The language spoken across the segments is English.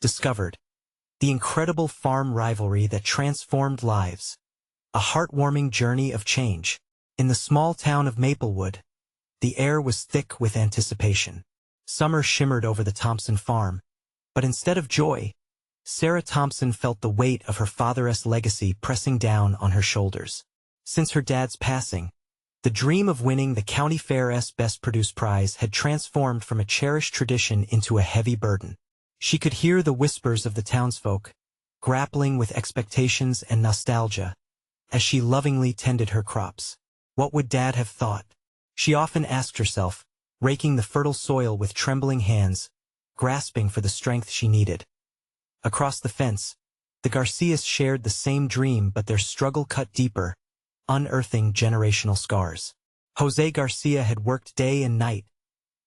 discovered. The incredible farm rivalry that transformed lives. A heartwarming journey of change. In the small town of Maplewood, the air was thick with anticipation. Summer shimmered over the Thompson farm, but instead of joy, Sarah Thompson felt the weight of her father's legacy pressing down on her shoulders. Since her dad's passing, the dream of winning the County Fair's Best Produce Prize had transformed from a cherished tradition into a heavy burden. She could hear the whispers of the townsfolk, grappling with expectations and nostalgia, as she lovingly tended her crops. What would Dad have thought? She often asked herself, raking the fertile soil with trembling hands, grasping for the strength she needed. Across the fence, the Garcias shared the same dream, but their struggle cut deeper, unearthing generational scars. Jose Garcia had worked day and night,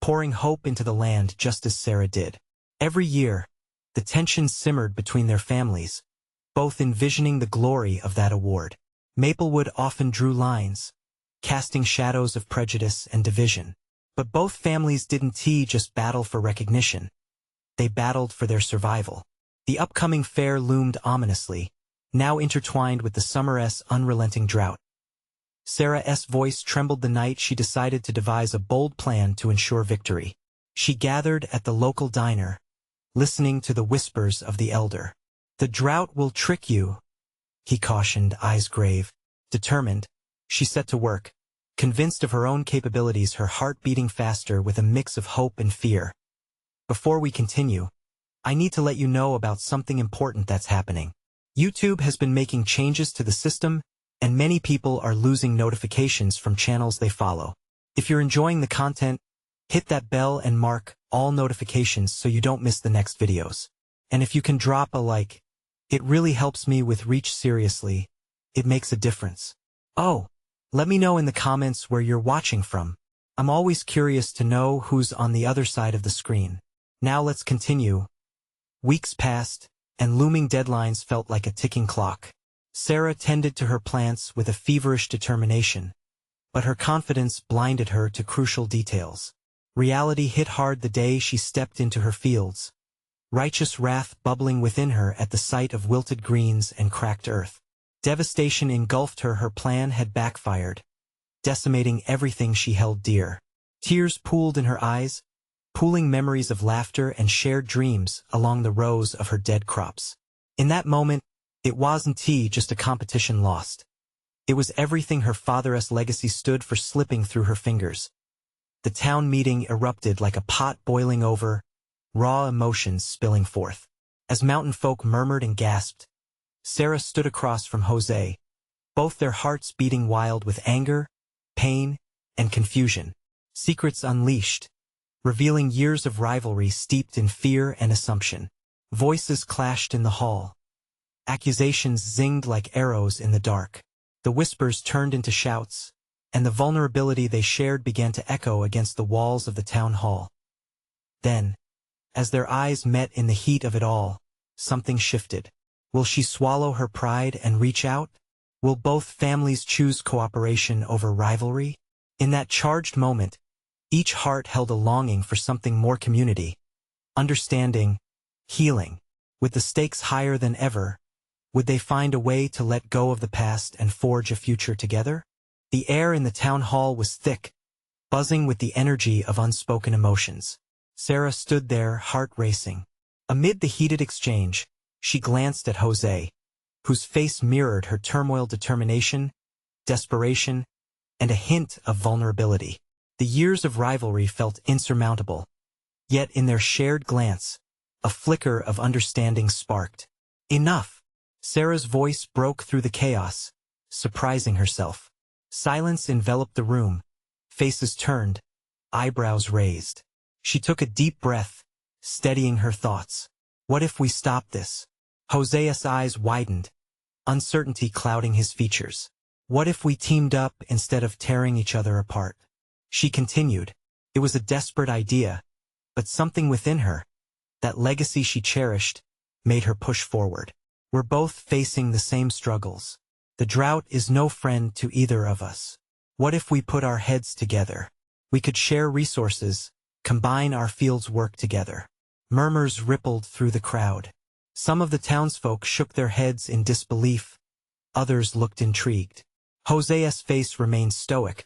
pouring hope into the land just as Sarah did. Every year, the tension simmered between their families, both envisioning the glory of that award. Maplewood often drew lines, casting shadows of prejudice and division. But both families didn't just battle for recognition. They battled for their survival. The upcoming fair loomed ominously, now intertwined with the summer's unrelenting drought. Sarah's voice trembled the night she decided to devise a bold plan to ensure victory. She gathered at the local diner, listening to the whispers of the elder. "The drought will trick you," he cautioned, eyes grave. Determined, she set to work, convinced of her own capabilities, her heart beating faster with a mix of hope and fear. Before we continue, I need to let you know about something important that's happening. YouTube has been making changes to the system, and many people are losing notifications from channels they follow. If you're enjoying the content, hit that bell and mark all notifications so you don't miss the next videos. And if you can drop a like, it really helps me with reach. Seriously, it makes a difference. Oh, let me know in the comments where you're watching from. I'm always curious to know who's on the other side of the screen. Now let's continue. Weeks passed, and looming deadlines felt like a ticking clock. Sarah tended to her plants with a feverish determination, but her confidence blinded her to crucial details. Reality hit hard the day she stepped into her fields, righteous wrath bubbling within her at the sight of wilted greens and cracked earth. Devastation engulfed her. Her plan had backfired, decimating everything she held dear. Tears pooled in her eyes, pooling memories of laughter and shared dreams along the rows of her dead crops. In that moment, it wasn't just a competition lost. It was everything her father's legacy stood for slipping through her fingers. The town meeting erupted like a pot boiling over, raw emotions spilling forth. As mountain folk murmured and gasped, Sarah stood across from Jose, both their hearts beating wild with anger, pain, and confusion. Secrets unleashed, revealing years of rivalry steeped in fear and assumption. Voices clashed in the hall. Accusations zinged like arrows in the dark. The whispers turned into shouts, and the vulnerability they shared began to echo against the walls of the town hall. Then, as their eyes met in the heat of it all, something shifted. Will she swallow her pride and reach out? Will both families choose cooperation over rivalry? In that charged moment, each heart held a longing for something more: community, understanding, healing. With the stakes higher than ever, would they find a way to let go of the past and forge a future together? The air in the town hall was thick, buzzing with the energy of unspoken emotions. Sarah stood there, heart racing. Amid the heated exchange, she glanced at Jose, whose face mirrored her turmoil: determination, desperation, and a hint of vulnerability. The years of rivalry felt insurmountable, yet in their shared glance, a flicker of understanding sparked. Enough! Sarah's voice broke through the chaos, surprising herself. Silence enveloped the room, faces turned, eyebrows raised. She took a deep breath, steadying her thoughts. What if we stop this? Jose's eyes widened, uncertainty clouding his features. What if we teamed up instead of tearing each other apart? She continued. It was a desperate idea, but something within her, that legacy she cherished, made her push forward. We're both facing the same struggles. The drought is no friend to either of us. What if we put our heads together? We could share resources, combine our fields, work together. Murmurs rippled through the crowd. Some of the townsfolk shook their heads in disbelief. Others looked intrigued. Jose's face remained stoic,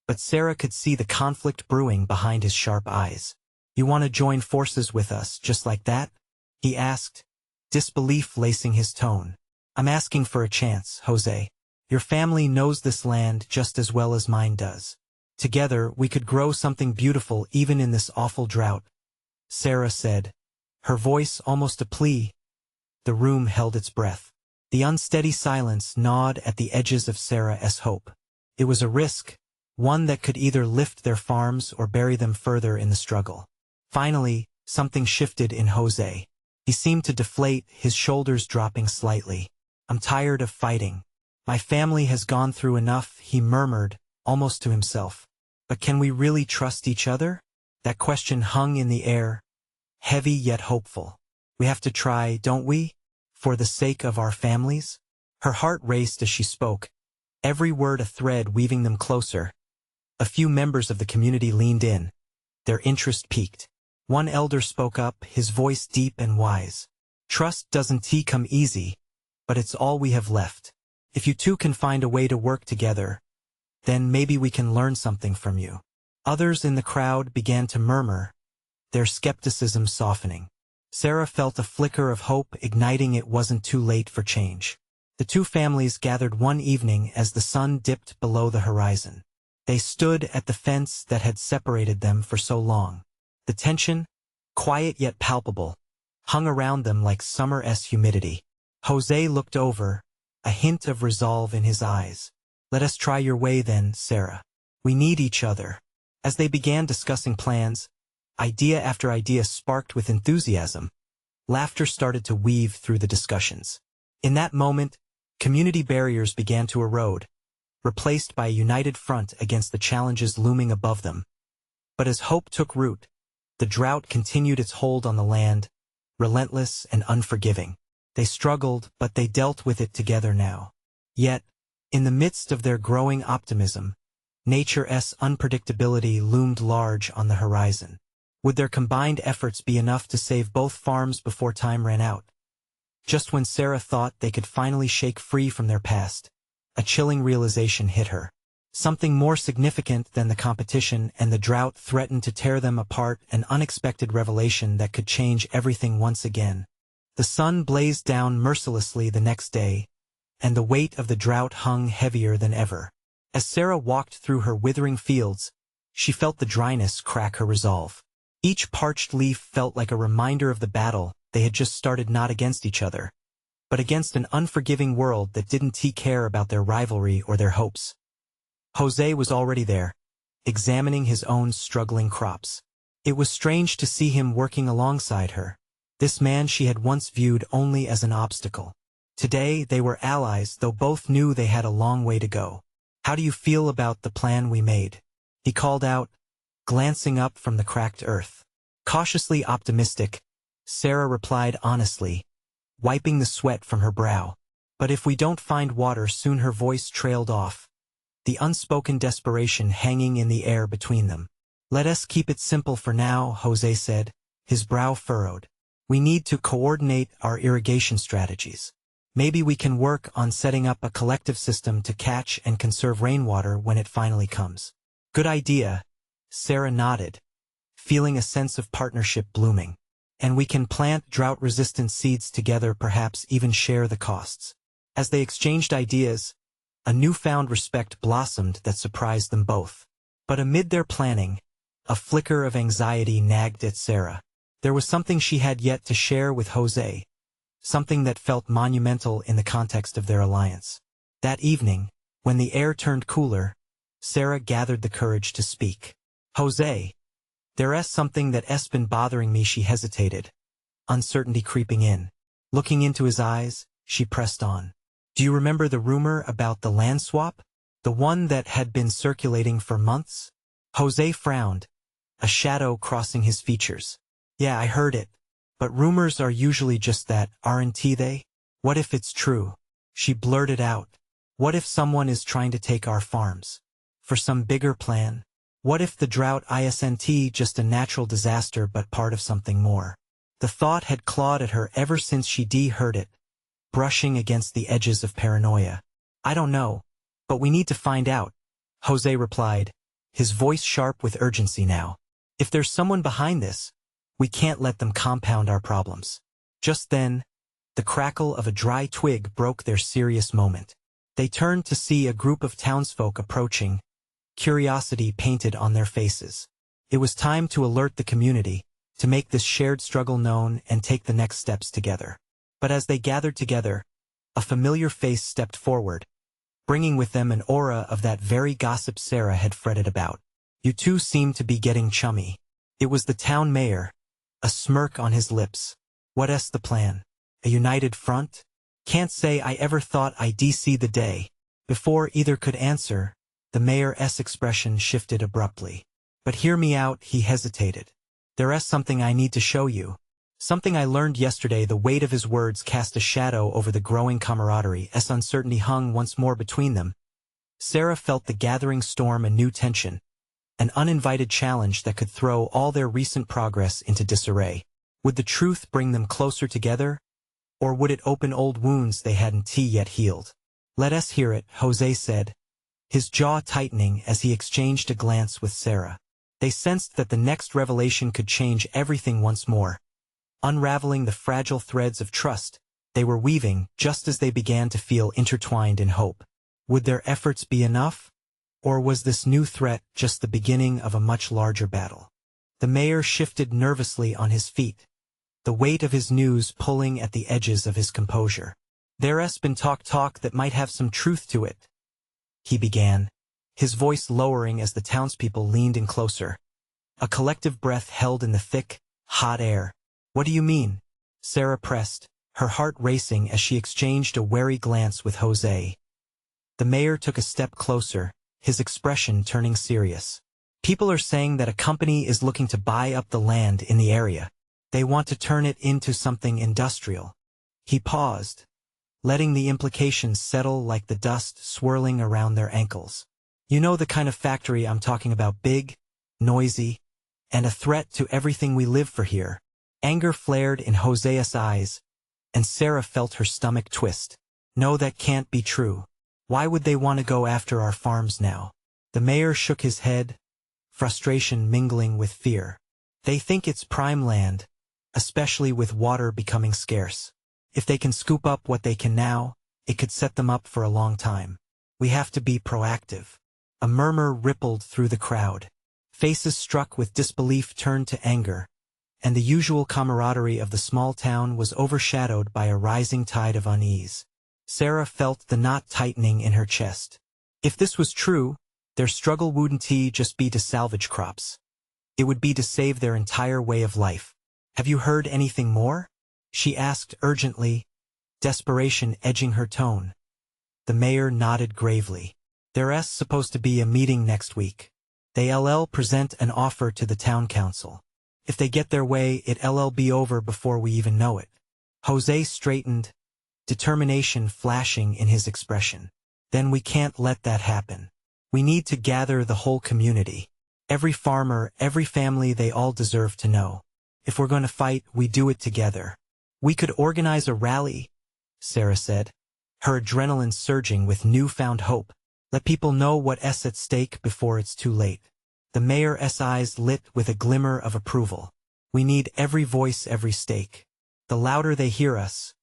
but Sarah could see the conflict brewing behind his sharp eyes. "You want to join forces with us, just like that?" he asked, disbelief lacing his tone. "I'm asking for a chance, Jose. Your family knows this land just as well as mine does. Together, we could grow something beautiful even in this awful drought," Sarah said, her voice almost a plea. The room held its breath. The unsteady silence gnawed at the edges of Sarah's hope. It was a risk, one that could either lift their farms or bury them further in the struggle. Finally, something shifted in Jose. He seemed to deflate, his shoulders dropping slightly. "I'm tired of fighting. My family has gone through enough," he murmured, almost to himself. "But can we really trust each other?" That question hung in the air, heavy yet hopeful. "We have to try, don't we? For the sake of our families?" Her heart raced as she spoke, every word a thread weaving them closer. A few members of the community leaned in, their interest piqued. One elder spoke up, his voice deep and wise. "Trust doesn't come easy, but it's all we have left. If you two can find a way to work together, then maybe we can learn something from you." Others in the crowd began to murmur, their skepticism softening. Sarah felt a flicker of hope igniting. It wasn't too late for change. The two families gathered one evening as the sun dipped below the horizon. They stood at the fence that had separated them for so long. The tension, quiet yet palpable, hung around them like summer's humidity. Jose looked over, a hint of resolve in his eyes. "Let us try your way then, Sarah. We need each other." As they began discussing plans, idea after idea sparked with enthusiasm. Laughter started to weave through the discussions. In that moment, community barriers began to erode, replaced by a united front against the challenges looming above them. But as hope took root, the drought continued its hold on the land, relentless and unforgiving. They struggled, but they dealt with it together now. Yet, in the midst of their growing optimism, nature's unpredictability loomed large on the horizon. Would their combined efforts be enough to save both farms before time ran out? Just when Sarah thought they could finally shake free from their past, a chilling realization hit her. Something more significant than the competition and the drought threatened to tear them apart, an unexpected revelation that could change everything once again. The sun blazed down mercilessly the next day, and the weight of the drought hung heavier than ever. As Sarah walked through her withering fields, she felt the dryness crack her resolve. Each parched leaf felt like a reminder of the battle they had just started, not against each other, but against an unforgiving world that didn't care about their rivalry or their hopes. Jose was already there, examining his own struggling crops. It was strange to see him working alongside her, this man she had once viewed only as an obstacle. Today they were allies, though both knew they had a long way to go. "How do you feel about the plan we made?" he called out, glancing up from the cracked earth. Cautiously optimistic, Sarah replied honestly, wiping the sweat from her brow. "But if we don't find water soon," her voice trailed off, the unspoken desperation hanging in the air between them. "Let us keep it simple for now," Jose said, his brow furrowed. "We need to coordinate our irrigation strategies. Maybe we can work on setting up a collective system to catch and conserve rainwater when it finally comes." "Good idea," Sarah nodded, feeling a sense of partnership blooming. "And we can plant drought-resistant seeds together, perhaps even share the costs." As they exchanged ideas, a newfound respect blossomed that surprised them both. But amid their planning, a flicker of anxiety nagged at Sarah. There was something she had yet to share with Jose, something that felt monumental in the context of their alliance. That evening, when the air turned cooler, Sarah gathered the courage to speak. "Jose, there's something that's been bothering me," she hesitated, uncertainty creeping in. Looking into his eyes, she pressed on. "Do you remember the rumor about the land swap? The one that had been circulating for months?" Jose frowned, a shadow crossing his features. "Yeah, I heard it. But rumors are usually just that, aren't they? What if it's true?" She blurted out. "What if someone is trying to take our farms? For some bigger plan? What if the drought isn't just a natural disaster but part of something more?" The thought had clawed at her ever since she heard it, brushing against the edges of paranoia. I don't know, but we need to find out, Jose replied, his voice sharp with urgency now. If there's someone behind this, we can't let them compound our problems. Just then, the crackle of a dry twig broke their serious moment. They turned to see a group of townsfolk approaching, curiosity painted on their faces. It was time to alert the community, to make this shared struggle known and take the next steps together. But as they gathered together, a familiar face stepped forward, bringing with them an aura of that very gossip Sarah had fretted about. You two seem to be getting chummy. It was the town mayor, a smirk on his lips. What's the plan? A united front? Can't say I ever thought I'd see the day. Before either could answer, the mayor's expression shifted abruptly. But hear me out, he hesitated. There's something I need to show you. Something I learned yesterday. The weight of his words cast a shadow over the growing camaraderie as uncertainty hung once more between them. Sarah felt the gathering storm a new tension, an uninvited challenge that could throw all their recent progress into disarray. Would the truth bring them closer together, or would it open old wounds they hadn't yet healed? Let us hear it, Jose said, his jaw tightening as he exchanged a glance with Sarah. They sensed that the next revelation could change everything once more, unraveling the fragile threads of trust they were weaving just as they began to feel intertwined in hope. Would their efforts be enough? Or was this new threat just the beginning of a much larger battle? The mayor shifted nervously on his feet, the weight of his news pulling at the edges of his composure. There's been talk that might have some truth to it, he began, his voice lowering as the townspeople leaned in closer. A collective breath held in the thick, hot air. What do you mean? Sarah pressed, her heart racing as she exchanged a wary glance with Jose. The mayor took a step closer, his expression turning serious. People are saying that a company is looking to buy up the land in the area. They want to turn it into something industrial. He paused, letting the implications settle like the dust swirling around their ankles. You know the kind of factory I'm talking about, big, noisy, and a threat to everything we live for here. Anger flared in Jose's eyes, and Sarah felt her stomach twist. No, that can't be true. Why would they want to go after our farms now? The mayor shook his head, frustration mingling with fear. They think it's prime land, especially with water becoming scarce. If they can scoop up what they can now, it could set them up for a long time. We have to be proactive. A murmur rippled through the crowd. Faces struck with disbelief turned to anger, and the usual camaraderie of the small town was overshadowed by a rising tide of unease. Sarah felt the knot tightening in her chest. If this was true, their struggle wouldn't just be to salvage crops. It would be to save their entire way of life. Have you heard anything more? She asked urgently, desperation edging her tone. The mayor nodded gravely. There's supposed to be a meeting next week. They'll present an offer to the town council. If they get their way, it'll be over before we even know it. Jose straightened, determination flashing in his expression. Then we can't let that happen. We need to gather the whole community. Every farmer, every family, they all deserve to know. If we're going to fight, we do it together. We could organize a rally, Sarah said, her adrenaline surging with newfound hope. Let people know what's at stake before it's too late. The mayor's eyes lit with a glimmer of approval. We need every voice, every stake. The louder they hear us,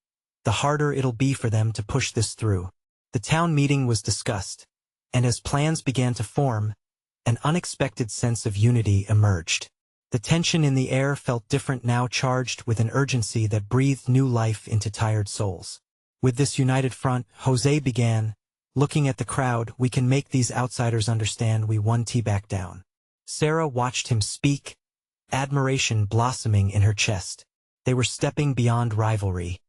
the harder it'll be for them to push this through. The town meeting was discussed, and as plans began to form, an unexpected sense of unity emerged. The tension in the air felt different now, charged with an urgency that breathed new life into tired souls. With this united front, Jose began, looking at the crowd, we can make these outsiders understand we won back down. Sarah watched him speak, admiration blossoming in her chest. They were stepping beyond rivalry.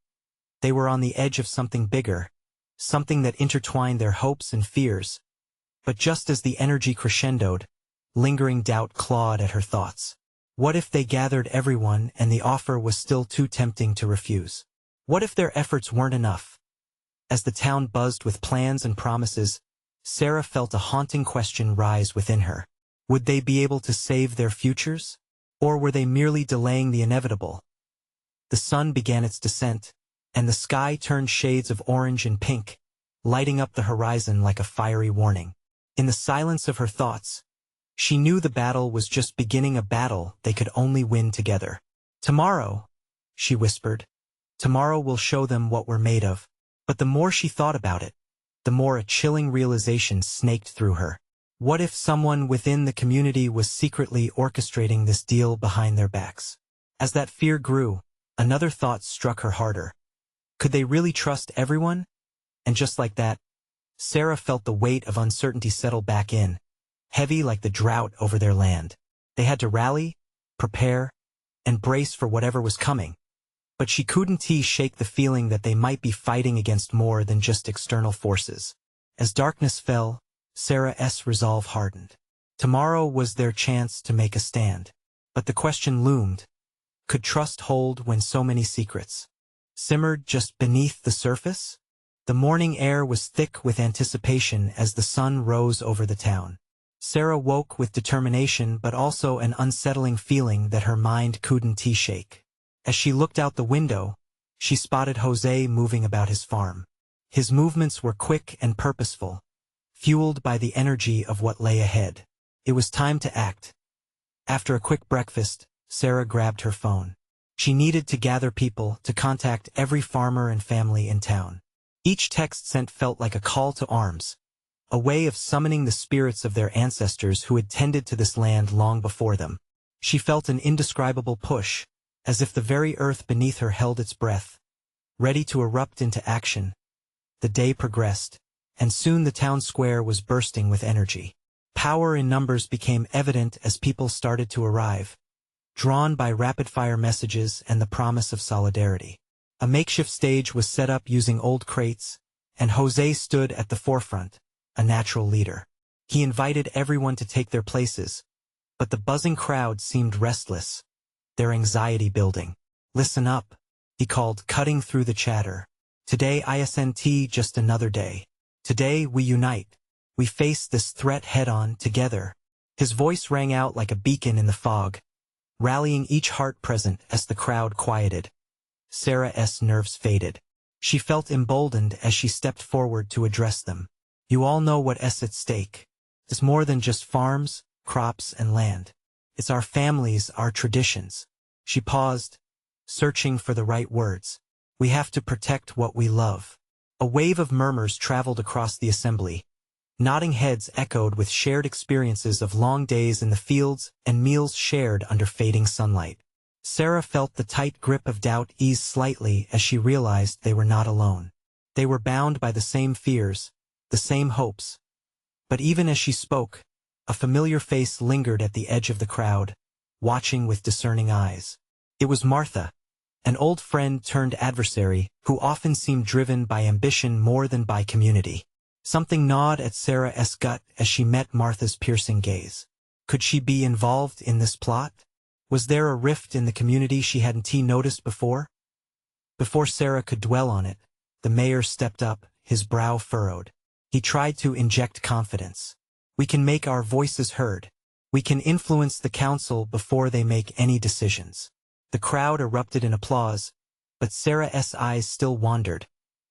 They were on the edge of something bigger, something that intertwined their hopes and fears. But just as the energy crescendoed, lingering doubt clawed at her thoughts. What if they gathered everyone and the offer was still too tempting to refuse? What if their efforts weren't enough? As the town buzzed with plans and promises, Sarah felt a haunting question rise within her. Would they be able to save their futures? Or were they merely delaying the inevitable? The sun began its descent, and the sky turned shades of orange and pink, lighting up the horizon like a fiery warning. In the silence of her thoughts, she knew the battle was just beginning, a battle they could only win together. "Tomorrow," she whispered, "tomorrow will show them what we're made of." But the more she thought about it, the more a chilling realization snaked through her. What if someone within the community was secretly orchestrating this deal behind their backs? As that fear grew, another thought struck her harder. Could they really trust everyone? And just like that, Sarah felt the weight of uncertainty settle back in, heavy like the drought over their land. They had to rally, prepare, and brace for whatever was coming. But she couldn't shake the feeling that they might be fighting against more than just external forces. As darkness fell, Sarah's resolve hardened. Tomorrow was their chance to make a stand. But the question loomed: could trust hold when so many secrets simmered just beneath the surface? The morning air was thick with anticipation as the sun rose over the town. Sarah woke with determination but also an unsettling feeling that her mind couldn't shake. As she looked out the window, she spotted Jose moving about his farm. His movements were quick and purposeful, fueled by the energy of what lay ahead. It was time to act. After a quick breakfast, Sarah grabbed her phone. She needed to gather people to contact every farmer and family in town. Each text sent felt like a call to arms, a way of summoning the spirits of their ancestors who had tended to this land long before them. She felt an indescribable push, as if the very earth beneath her held its breath, ready to erupt into action. The day progressed, and soon the town square was bursting with energy. Power in numbers became evident as people started to arrive, drawn by rapid-fire messages and the promise of solidarity. A makeshift stage was set up using old crates, and Jose stood at the forefront, a natural leader. He invited everyone to take their places, but the buzzing crowd seemed restless, their anxiety building. "Listen up," he called, cutting through the chatter. "Today isn't just another day. Today we unite. We face this threat head-on together." His voice rang out like a beacon in the fog, rallying each heart present as the crowd quieted. Sarah's nerves faded. She felt emboldened as she stepped forward to address them. "You all know what's at stake. It's more than just farms, crops, and land. It's our families, our traditions." She paused, searching for the right words. "We have to protect what we love." A wave of murmurs traveled across the assembly. Nodding heads echoed with shared experiences of long days in the fields and meals shared under fading sunlight. Sarah felt the tight grip of doubt ease slightly as she realized they were not alone. They were bound by the same fears, the same hopes. But even as she spoke, a familiar face lingered at the edge of the crowd, watching with discerning eyes. It was Martha, an old friend turned adversary who often seemed driven by ambition more than by community. Something gnawed at Sarah's gut as she met Martha's piercing gaze. Could she be involved in this plot? Was there a rift in the community she hadn't noticed before? Before Sarah could dwell on it, the mayor stepped up, his brow furrowed. He tried to inject confidence. "We can make our voices heard. We can influence the council before they make any decisions." The crowd erupted in applause, but Sarah's eyes still wandered,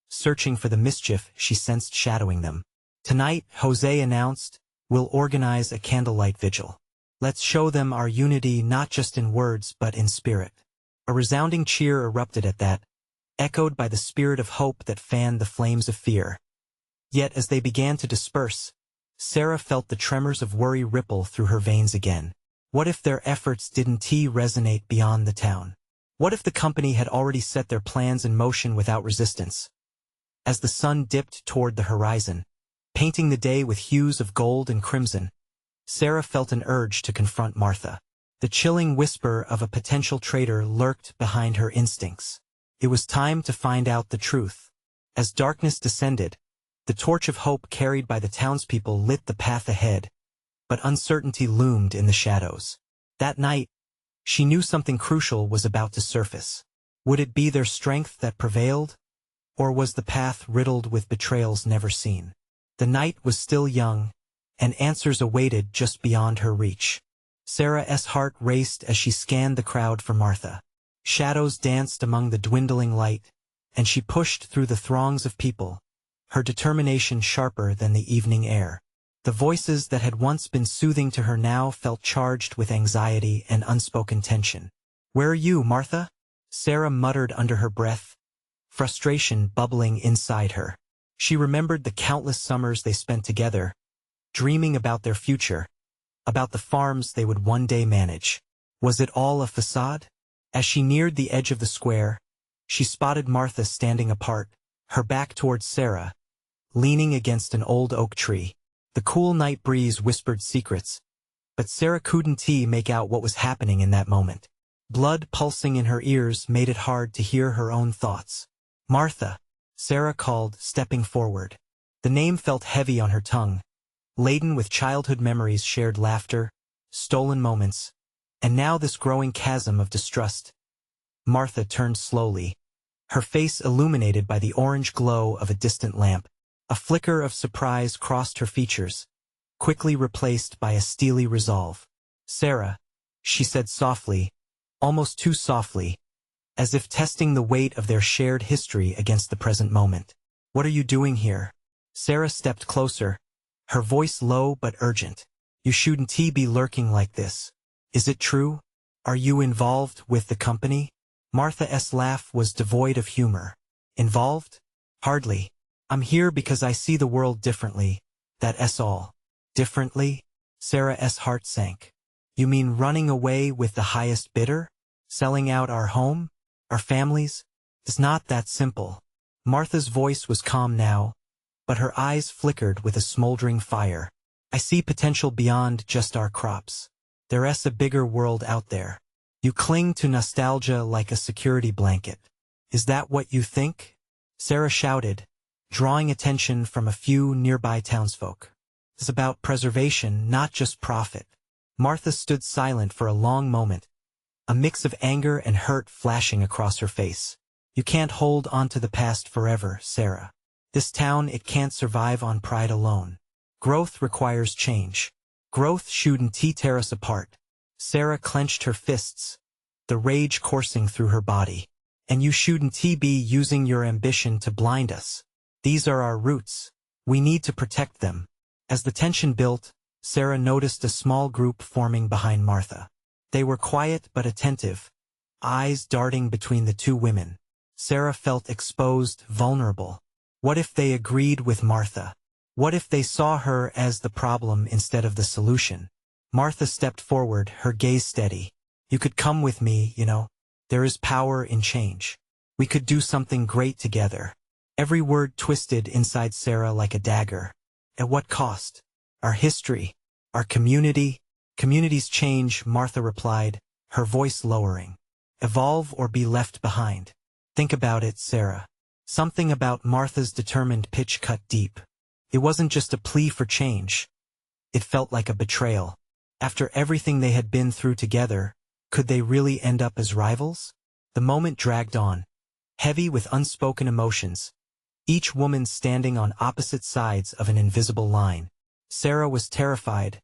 searching for the mischief she sensed shadowing them. "Tonight," Jose announced, "we'll organize a candlelight vigil. Let's show them our unity not just in words but in spirit." A resounding cheer erupted at that, echoed by the spirit of hope that fanned the flames of fear. Yet as they began to disperse, Sarah felt the tremors of worry ripple through her veins again. What if their efforts didn't resonate beyond the town? What if the company had already set their plans in motion without resistance? As the sun dipped toward the horizon, painting the day with hues of gold and crimson, Sarah felt an urge to confront Martha. The chilling whisper of a potential traitor lurked behind her instincts. It was time to find out the truth. As darkness descended, the torch of hope carried by the townspeople lit the path ahead, but uncertainty loomed in the shadows. That night, she knew something crucial was about to surface. Would it be their strength that prevailed, or was the path riddled with betrayals never seen? The night was still young, and answers awaited just beyond her reach. Sarah's heart raced as she scanned the crowd for Martha. Shadows danced among the dwindling light, and she pushed through the throngs of people, her determination sharper than the evening air. The voices that had once been soothing to her now felt charged with anxiety and unspoken tension. "Where are you, Martha?" Sarah muttered under her breath, frustration bubbling inside her. She remembered the countless summers they spent together, dreaming about their future, about the farms they would one day manage. Was it all a facade? As she neared the edge of the square, she spotted Martha standing apart, her back towards Sarah, leaning against an old oak tree. The cool night breeze whispered secrets, but Sarah couldn't make out what was happening in that moment. Blood pulsing in her ears made it hard to hear her own thoughts. "Martha," Sarah called, stepping forward. The name felt heavy on her tongue, laden with childhood memories, shared laughter, stolen moments, and now this growing chasm of distrust. Martha turned slowly, her face illuminated by the orange glow of a distant lamp. A flicker of surprise crossed her features, quickly replaced by a steely resolve. "Sarah," she said softly, almost too softly, as if testing the weight of their shared history against the present moment. "What are you doing here?" Sarah stepped closer, her voice low but urgent. "You shouldn't be lurking like this. Is it true? Are you involved with the company?" Martha's laugh was devoid of humor. "Involved? Hardly. I'm here because I see the world differently, that's all." "Differently?" Sarah's heart sank. "You mean running away with the highest bidder? Selling out our home? Our families? It's not that simple." Martha's voice was calm now, but her eyes flickered with a smoldering fire. "I see potential beyond just our crops. There's a bigger world out there. You cling to nostalgia like a security blanket. Is that what you think?" Sarah shouted, drawing attention from a few nearby townsfolk. "It's about preservation, not just profit." Martha stood silent for a long moment, a mix of anger and hurt flashing across her face. "You can't hold on to the past forever, Sarah. This town, it can't survive on pride alone. Growth requires change. Growth shouldn't tear us apart." Sarah clenched her fists, the rage coursing through her body. "And you shouldn't be using your ambition to blind us. These are our roots. We need to protect them." As the tension built, Sarah noticed a small group forming behind Martha. They were quiet but attentive, eyes darting between the two women. Sarah felt exposed, vulnerable. What if they agreed with Martha? What if they saw her as the problem instead of the solution? Martha stepped forward, her gaze steady. "You could come with me, you know. There is power in change. We could do something great together." Every word twisted inside Sarah like a dagger. At what cost? Our history, our community. "Communities change," Martha replied, her voice lowering. "Evolve or be left behind. Think about it, Sarah." Something about Martha's determined pitch cut deep. It wasn't just a plea for change. It felt like a betrayal. After everything they had been through together, could they really end up as rivals? The moment dragged on, heavy with unspoken emotions, each woman standing on opposite sides of an invisible line. Sarah was terrified,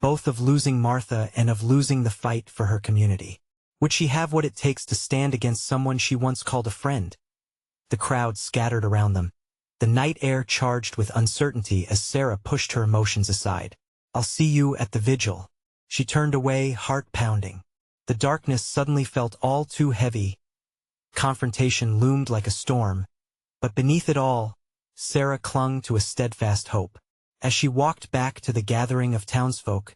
both of losing Martha and of losing the fight for her community. Would she have what it takes to stand against someone she once called a friend? The crowd scattered around them, the night air charged with uncertainty as Sarah pushed her emotions aside. "I'll see you at the vigil." She turned away, heart pounding. The darkness suddenly felt all too heavy. Confrontation loomed like a storm, but beneath it all, Sarah clung to a steadfast hope. As she walked back to the gathering of townsfolk,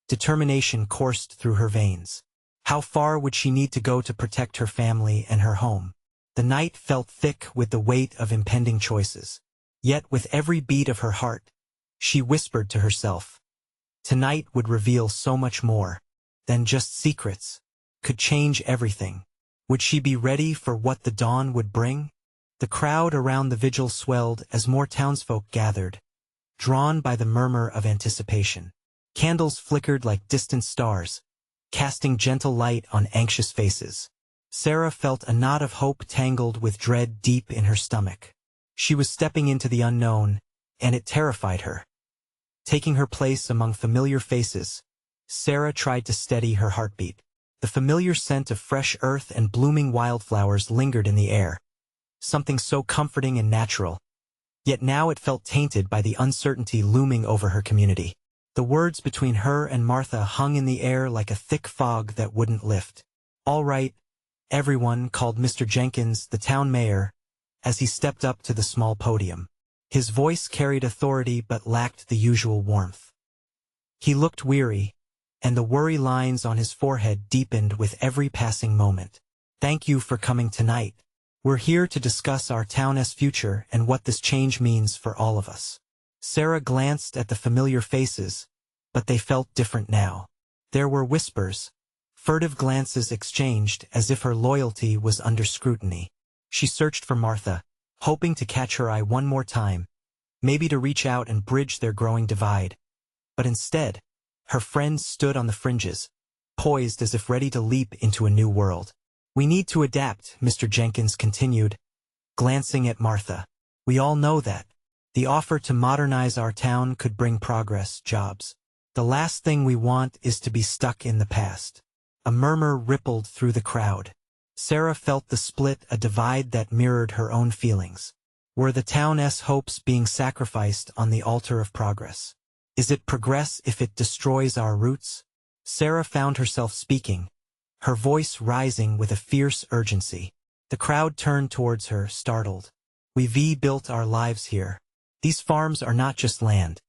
determination coursed through her veins. How far would she need to go to protect her family and her home? The night felt thick with the weight of impending choices. Yet with every beat of her heart, she whispered to herself, tonight would reveal so much more than just secrets, could change everything. Would she be ready for what the dawn would bring? The crowd around the vigil swelled as more townsfolk gathered, drawn by the murmur of anticipation. Candles flickered like distant stars, casting gentle light on anxious faces. Sarah felt a knot of hope tangled with dread deep in her stomach. She was stepping into the unknown, and it terrified her. Taking her place among familiar faces, Sarah tried to steady her heartbeat. The familiar scent of fresh earth and blooming wildflowers lingered in the air, something so comforting and natural. Yet now it felt tainted by the uncertainty looming over her community. The words between her and Martha hung in the air like a thick fog that wouldn't lift. "All right, everyone," called Mr. Jenkins, the town mayor, as he stepped up to the small podium. His voice carried authority but lacked the usual warmth. He looked weary, and the worry lines on his forehead deepened with every passing moment. "Thank you for coming tonight. We're here to discuss our town's future and what this change means for all of us." Sarah glanced at the familiar faces, but they felt different now. There were whispers, furtive glances exchanged as if her loyalty was under scrutiny. She searched for Martha, hoping to catch her eye one more time, maybe to reach out and bridge their growing divide. But instead, her friend stood on the fringes, poised as if ready to leap into a new world. "We need to adapt," Mr. Jenkins continued, glancing at Martha. "We all know that. The offer to modernize our town could bring progress, jobs. The last thing we want is to be stuck in the past." A murmur rippled through the crowd. Sarah felt the split, a divide that mirrored her own feelings. Were the town's hopes being sacrificed on the altar of progress? Is it progress if it destroys our roots? Sarah found herself speaking, her voice rising with a fierce urgency. The crowd turned towards her, startled. "We've built our lives here. These farms are not just land.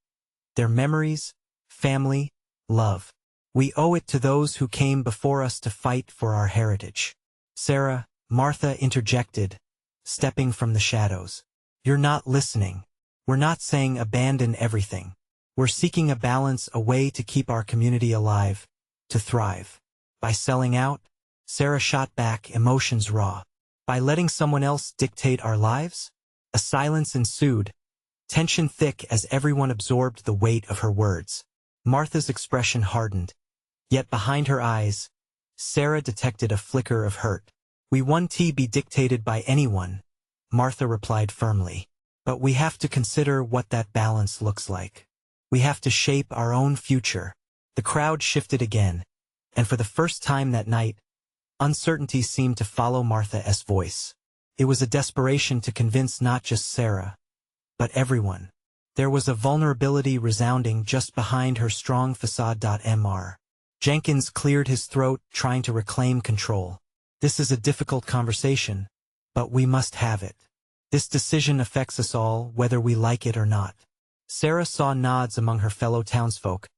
They're memories, family, love. We owe it to those who came before us to fight for our heritage." "Sarah," Martha interjected, stepping from the shadows. "You're not listening. We're not saying abandon everything. We're seeking a balance, a way to keep our community alive, to thrive. By selling out?" Sarah shot back, emotions raw. "By letting someone else dictate our lives?" A silence ensued, tension thick as everyone absorbed the weight of her words. Martha's expression hardened, yet behind her eyes, Sarah detected a flicker of hurt. "We won't be dictated by anyone," Martha replied firmly. "But we have to consider what that balance looks like. We have to shape our own future." The crowd shifted again, and for the first time that night, uncertainty seemed to follow Martha's voice. It was a desperation to convince not just Sarah, but everyone. There was a vulnerability resounding just behind her strong facade. Mr. Jenkins cleared his throat, trying to reclaim control. "This is a difficult conversation, but we must have it. This decision affects us all, whether we like it or not." Sarah saw nods among her fellow townsfolk,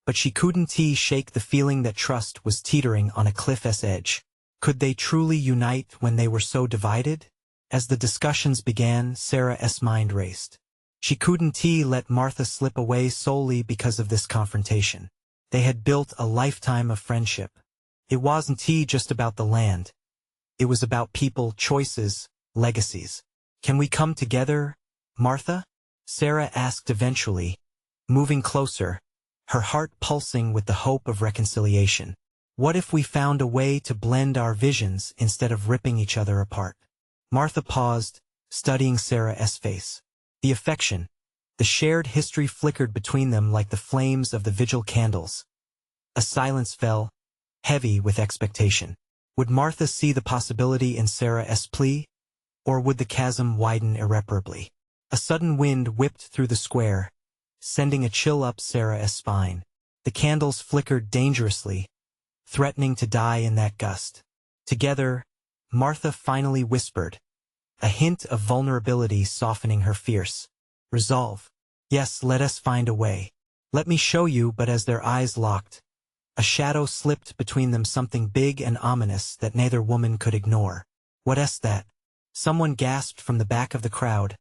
but she couldn't shake the feeling that trust was teetering on a cliff's edge. Could they truly unite when they were so divided? As the discussions began, Sarah's mind raced. She couldn't let Martha slip away solely because of this confrontation. They had built a lifetime of friendship. It wasn't just about the land. It was about people, choices, legacies. "Can we come together, Martha?" Sarah asked eventually, moving closer, her heart pulsing with the hope of reconciliation. "What if we found a way to blend our visions instead of ripping each other apart?" Martha paused, studying Sarah's face. The affection, the shared history flickered between them like the flames of the vigil candles. A silence fell, heavy with expectation. Would Martha see the possibility in Sarah's plea, or would the chasm widen irreparably? A sudden wind whipped through the square, sending a chill up Sarah's spine. The candles flickered dangerously, threatening to die in that gust. Together, Martha finally whispered, a hint of vulnerability softening her fierce resolve. "Yes, let us find a way. Let me show you." But as their eyes locked, a shadow slipped between them, something big and ominous that neither woman could ignore. "What's that?" Someone gasped from the back of the crowd,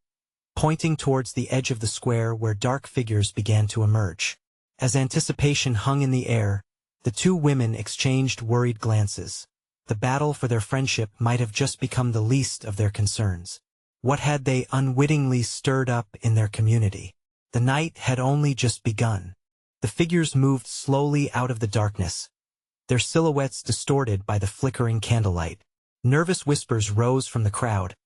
pointing towards the edge of the square where dark figures began to emerge. As anticipation hung in the air, the two women exchanged worried glances. The battle for their friendship might have just become the least of their concerns. What had they unwittingly stirred up in their community? The night had only just begun. The figures moved slowly out of the darkness, their silhouettes distorted by the flickering candlelight. Nervous whispers rose from the crowd,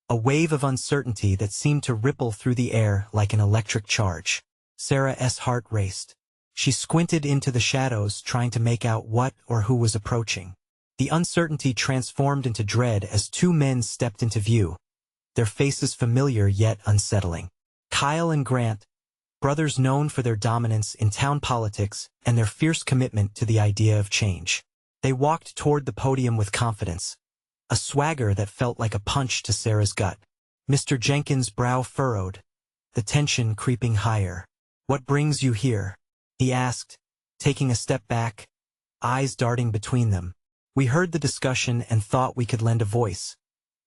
a wave of uncertainty that seemed to ripple through the air like an electric charge. Sarah's heart raced. She squinted into the shadows, trying to make out what or who was approaching. The uncertainty transformed into dread as two men stepped into view, their faces familiar yet unsettling. Kyle and Grant, brothers known for their dominance in town politics and their fierce commitment to the idea of change. They walked toward the podium with confidence, a swagger that felt like a punch to Sarah's gut. Mr. Jenkins' brow furrowed, the tension creeping higher. "What brings you here?" he asked, taking a step back, eyes darting between them. "We heard the discussion and thought we could lend a voice,"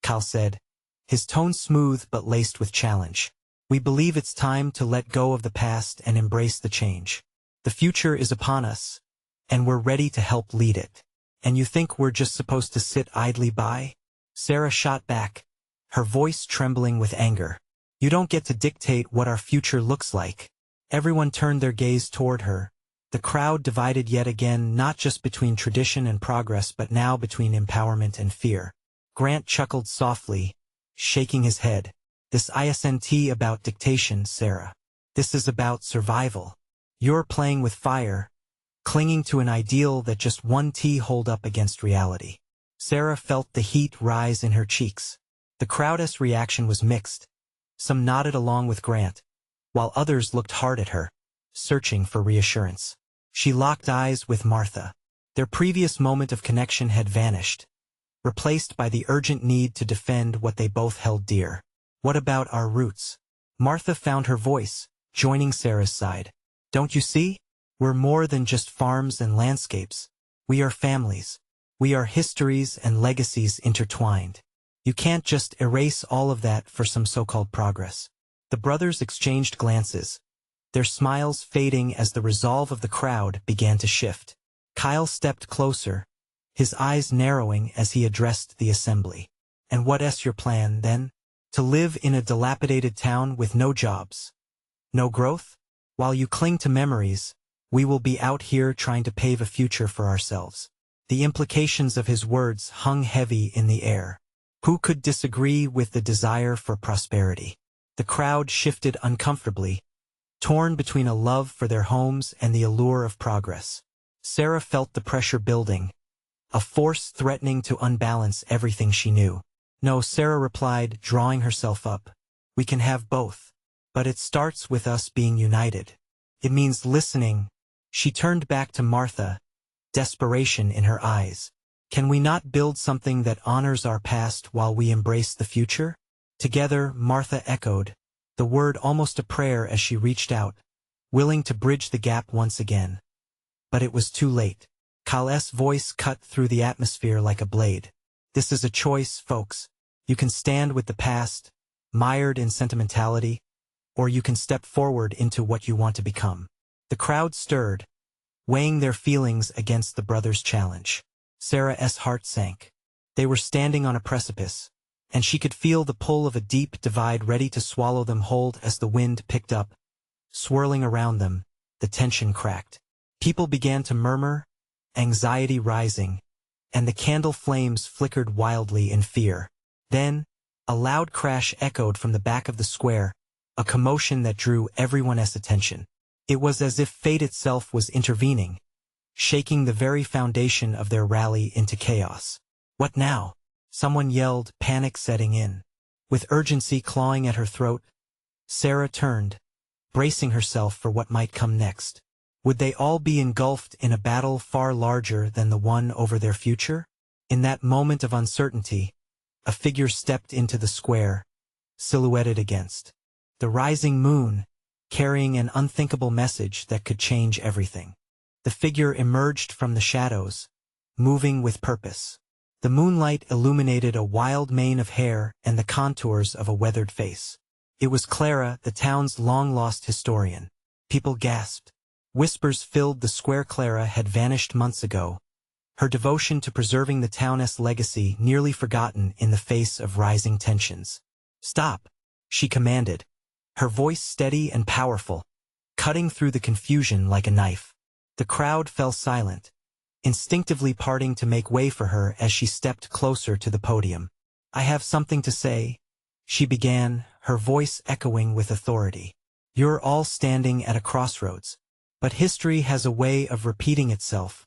Kyle said, his tone smooth but laced with challenge. "We believe it's time to let go of the past and embrace the change. The future is upon us, and we're ready to help lead it. And you think we're just supposed to sit idly by?" Sarah shot back, her voice trembling with anger. "You don't get to dictate what our future looks like." Everyone turned their gaze toward her, the crowd divided yet again, not just between tradition and progress but now between empowerment and fear. Grant chuckled softly, shaking his head. "This isn't about dictation, Sarah. This is about survival. You're playing with fire, clinging to an ideal that just one hold up against reality." Sarah felt the heat rise in her cheeks. The crowd's reaction was mixed. Some nodded along with Grant, while others looked hard at her, searching for reassurance. She locked eyes with Martha. Their previous moment of connection had vanished, replaced by the urgent need to defend what they both held dear. "What about our roots?" Martha found her voice, joining Sarah's side. "Don't you see? We're more than just farms and landscapes. We are families. We are histories and legacies intertwined. You can't just erase all of that for some so-called progress." The brothers exchanged glances, their smiles fading as the resolve of the crowd began to shift. Kyle stepped closer, his eyes narrowing as he addressed the assembly. "And what's your plan, then? To live in a dilapidated town with no jobs, no growth? While you cling to memories, we will be out here trying to pave a future for ourselves." The implications of his words hung heavy in the air. Who could disagree with the desire for prosperity? The crowd shifted uncomfortably, torn between a love for their homes and the allure of progress. Sarah felt the pressure building, a force threatening to unbalance everything she knew. "No," Sarah replied, drawing herself up. "We can have both. But it starts with us being united. It means listening." She turned back to Martha, desperation in her eyes. "Can we not build something that honors our past while we embrace the future?" Together, Martha echoed, the word almost a prayer as she reached out, willing to bridge the gap once again. But it was too late. Kyle's voice cut through the atmosphere like a blade. "This is a choice, folks. You can stand with the past, mired in sentimentality, or you can step forward into what you want to become." The crowd stirred, weighing their feelings against the brothers' challenge. Sarah's heart sank. They were standing on a precipice, and she could feel the pull of a deep divide ready to swallow them whole as the wind picked up, swirling around them. The tension cracked. People began to murmur, anxiety rising, and the candle flames flickered wildly in fear. Then, a loud crash echoed from the back of the square, a commotion that drew everyone's attention. It was as if fate itself was intervening, shaking the very foundation of their rally into chaos. "What now?" someone yelled, panic setting in. With urgency clawing at her throat, Sarah turned, bracing herself for what might come next. Would they all be engulfed in a battle far larger than the one over their future? In that moment of uncertainty, a figure stepped into the square, silhouetted against the rising moon, carrying an unthinkable message that could change everything. The figure emerged from the shadows, moving with purpose. The moonlight illuminated a wild mane of hair and the contours of a weathered face. It was Clara, the town's long-lost historian. People gasped. Whispers filled the square. Clara had vanished months ago, her devotion to preserving the town's legacy nearly forgotten in the face of rising tensions. "Stop," she commanded, her voice steady and powerful, cutting through the confusion like a knife. The crowd fell silent, instinctively parting to make way for her as she stepped closer to the podium. "I have something to say," she began, her voice echoing with authority. "You're all standing at a crossroads. But history has a way of repeating itself,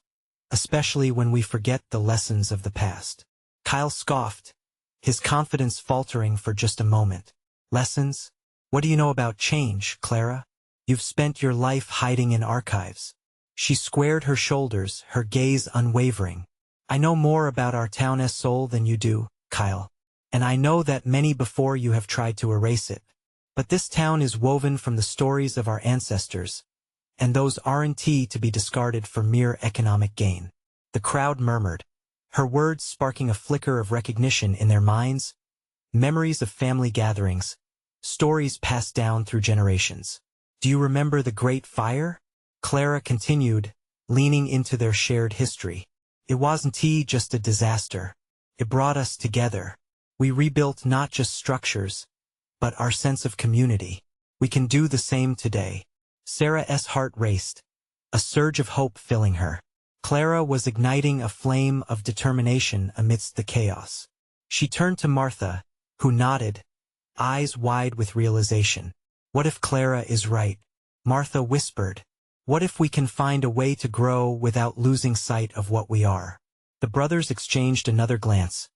especially when we forget the lessons of the past. Kyle scoffed, his confidence faltering for just a moment. Lessons? What do you know about change, Clara? You've spent your life hiding in archives. She squared her shoulders, her gaze unwavering. I know more about our town's soul than you do, Kyle. And I know that many before you have tried to erase it. But this town is woven from the stories of our ancestors, and those aren't to be discarded for mere economic gain. The crowd murmured, her words sparking a flicker of recognition in their minds, memories of family gatherings, stories passed down through generations. Do you remember the Great Fire? Clara continued, leaning into their shared history. It wasn't just a disaster. It brought us together. We rebuilt not just structures, but our sense of community. We can do the same today. Sarah's heart raced, a surge of hope filling her. Clara was igniting a flame of determination amidst the chaos. She turned to Martha, who nodded, eyes wide with realization. What if Clara is right? Martha whispered. What if we can find a way to grow without losing sight of what we are? The brothers exchanged another glance,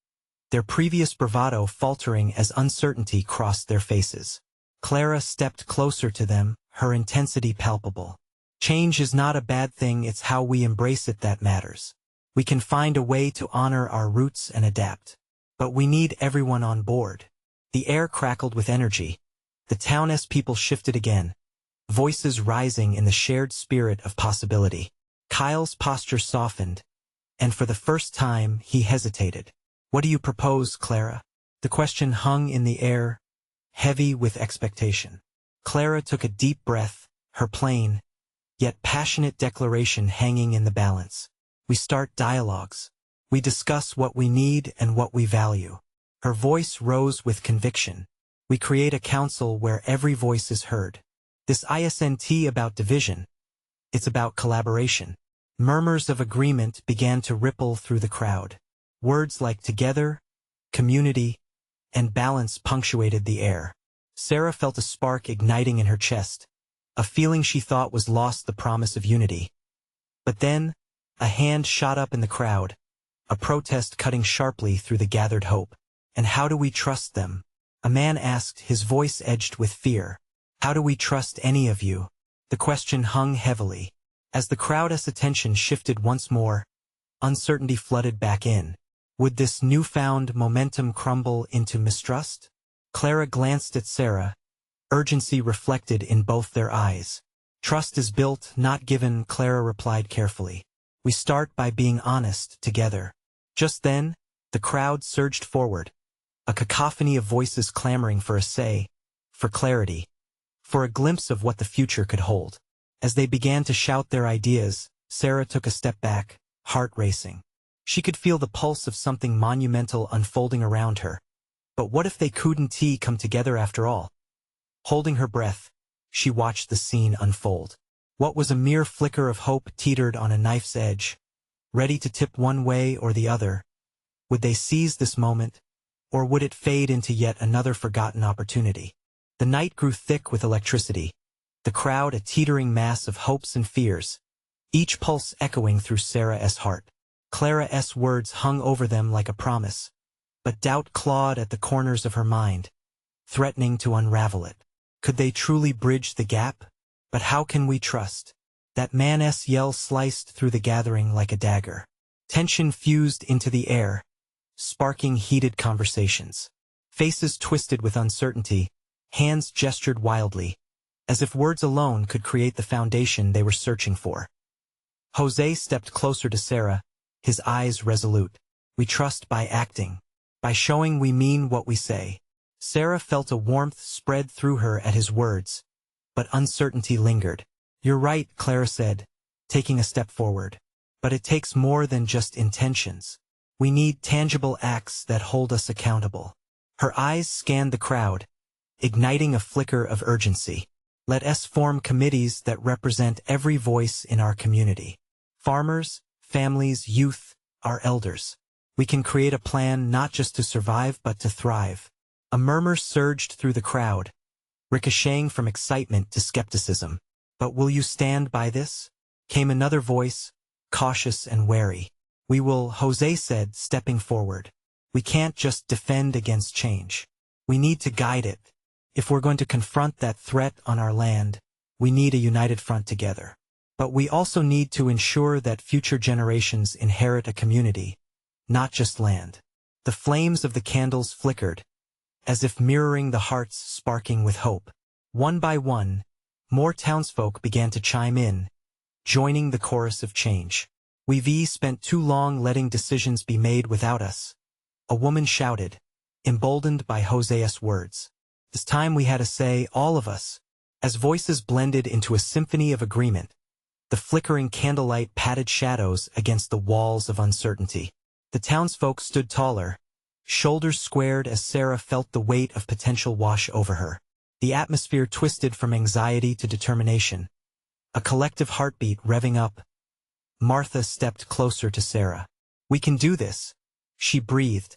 their previous bravado faltering as uncertainty crossed their faces. Clara stepped closer to them, her intensity palpable. Change is not a bad thing, it's how we embrace it that matters. We can find a way to honor our roots and adapt. But we need everyone on board. The air crackled with energy. The town's people shifted again, voices rising in the shared spirit of possibility. Kyle's posture softened, and for the first time he hesitated. What do you propose, Clara? The question hung in the air, heavy with expectation. Clara took a deep breath, her plain, yet passionate declaration hanging in the balance. We start dialogues. We discuss what we need and what we value. Her voice rose with conviction. We create a council where every voice is heard. This isn't about division. It's about collaboration. Murmurs of agreement began to ripple through the crowd. Words like together, community, and balance punctuated the air. Sarah felt a spark igniting in her chest, a feeling she thought was lost, the promise of unity. But then, a hand shot up in the crowd, a protest cutting sharply through the gathered hope. And how do we trust them? A man asked, his voice edged with fear. How do we trust any of you? The question hung heavily. As the crowd's attention shifted once more, uncertainty flooded back in. Would this newfound momentum crumble into mistrust? Clara glanced at Sarah, urgency reflected in both their eyes. Trust is built, not given, Clara replied carefully. We start by being honest together. Just then, the crowd surged forward, a cacophony of voices clamoring for a say, for clarity, for a glimpse of what the future could hold. As they began to shout their ideas, Sarah took a step back, heart racing. She could feel the pulse of something monumental unfolding around her. But what if they couldn't come together after all? Holding her breath, she watched the scene unfold. What was a mere flicker of hope teetered on a knife's edge, ready to tip one way or the other. Would they seize this moment, or would it fade into yet another forgotten opportunity? The night grew thick with electricity, the crowd a teetering mass of hopes and fears, each pulse echoing through Sarah's heart. Clara's words hung over them like a promise, but doubt clawed at the corners of her mind, threatening to unravel it. Could they truly bridge the gap? But how can we trust? That man's yell sliced through the gathering like a dagger. Tension fused into the air, sparking heated conversations. Faces twisted with uncertainty, hands gestured wildly, as if words alone could create the foundation they were searching for. Jose stepped closer to Sarah, his eyes resolute. We trust by acting, by showing we mean what we say. Sarah felt a warmth spread through her at his words, but uncertainty lingered. You're right, Clara said, taking a step forward. But it takes more than just intentions. We need tangible acts that hold us accountable. Her eyes scanned the crowd, igniting a flicker of urgency. Let us form committees that represent every voice in our community. Farmers, families, youth, our elders. We can create a plan not just to survive but to thrive. A murmur surged through the crowd, ricocheting from excitement to skepticism. But will you stand by this? Came another voice, cautious and wary. We will, Jose said, stepping forward. We can't just defend against change. We need to guide it. If we're going to confront that threat on our land, we need a united front together. But we also need to ensure that future generations inherit a community, not just land. The flames of the candles flickered, as if mirroring the hearts sparking with hope. One by one, more townsfolk began to chime in, joining the chorus of change. We've spent too long letting decisions be made without us, a woman shouted, emboldened by Jose's words. It's time we had a say, all of us. As voices blended into a symphony of agreement, the flickering candlelight patted shadows against the walls of uncertainty. The townsfolk stood taller, shoulders squared as Sarah felt the weight of potential wash over her. The atmosphere twisted from anxiety to determination, a collective heartbeat revving up. Martha stepped closer to Sarah. We can do this, she breathed,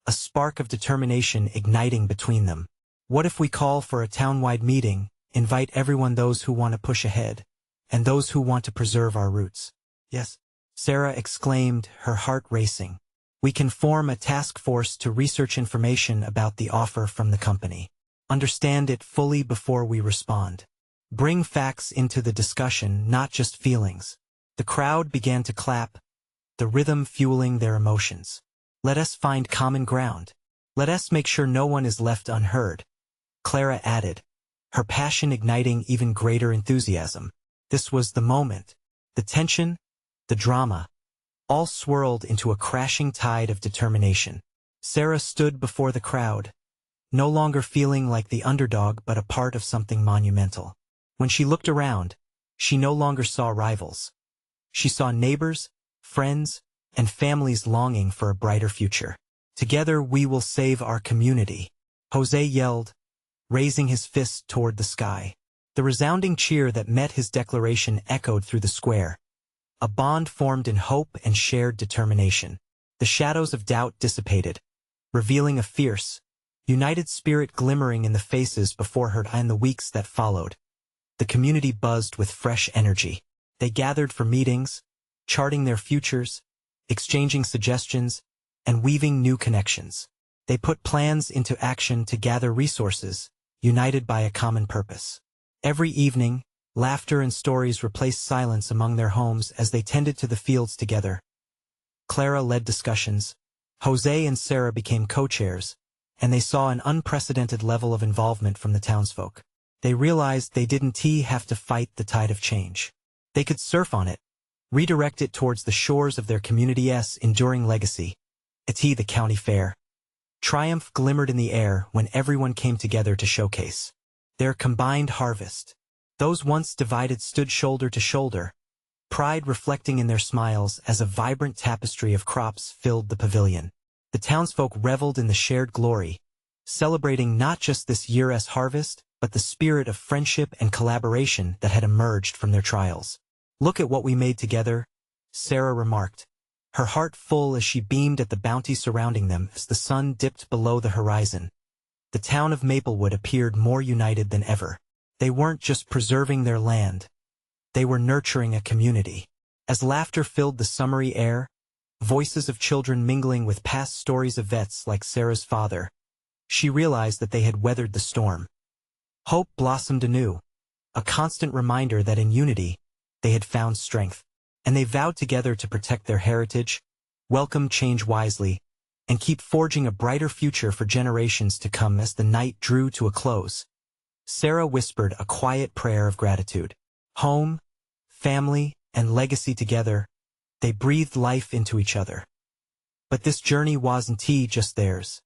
a spark of determination igniting between them. What if we call for a town-wide meeting, invite everyone, those who want to push ahead, and those who want to preserve our roots? Yes, Sarah exclaimed, her heart racing. We can form a task force to research information about the offer from the company. Understand it fully before we respond. Bring facts into the discussion, not just feelings. The crowd began to clap, the rhythm fueling their emotions. Let us find common ground. Let us make sure no one is left unheard, Clara added, her passion igniting even greater enthusiasm. This was the moment. The tension, the drama, all swirled into a crashing tide of determination. Sarah stood before the crowd, no longer feeling like the underdog but a part of something monumental. When she looked around, she no longer saw rivals. She saw neighbors, friends, and families longing for a brighter future. Together we will save our community, Jose yelled, raising his fist toward the sky. The resounding cheer that met his declaration echoed through the square. A bond formed in hope and shared determination. The shadows of doubt dissipated, revealing a fierce, united spirit glimmering in the faces before her in the weeks that followed. The community buzzed with fresh energy. They gathered for meetings, charting their futures, exchanging suggestions, and weaving new connections. They put plans into action to gather resources, united by a common purpose. Every evening, laughter and stories replaced silence among their homes as they tended to the fields together. Clara led discussions. Jose and Sarah became co-chairs, and they saw an unprecedented level of involvement from the townsfolk. They realized they didn't have to fight the tide of change. They could surf on it, redirect it towards the shores of their community's enduring legacy. The county fair. Triumph glimmered in the air when everyone came together to showcase their combined harvest. Those once divided stood shoulder to shoulder, pride reflecting in their smiles as a vibrant tapestry of crops filled the pavilion. The townsfolk reveled in the shared glory, celebrating not just this year's harvest, but the spirit of friendship and collaboration that had emerged from their trials. Look at what we made together, Sarah remarked, her heart full as she beamed at the bounty surrounding them as the sun dipped below the horizon. The town of Maplewood appeared more united than ever. They weren't just preserving their land. They were nurturing a community. As laughter filled the summery air, voices of children mingling with past stories of vets like Sarah's father, she realized that they had weathered the storm. Hope blossomed anew, a constant reminder that in unity, they had found strength, and they vowed together to protect their heritage, welcome change wisely, and keep forging a brighter future for generations to come. As the night drew to a close, Sarah whispered a quiet prayer of gratitude. Home, family, and legacy together, they breathed life into each other. But this journey wasn't just theirs.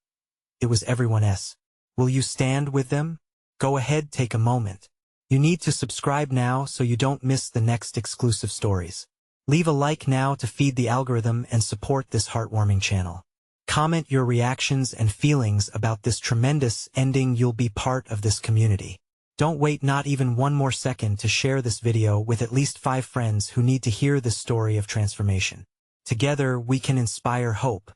It was everyone's. Will you stand with them? Go ahead, take a moment. You need to subscribe now so you don't miss the next exclusive stories. Leave a like now to feed the algorithm and support this heartwarming channel. Comment your reactions and feelings about this tremendous ending. You'll be part of this community. Don't wait not even one more second to share this video with at least 5 friends who need to hear this story of transformation. Together we can inspire hope.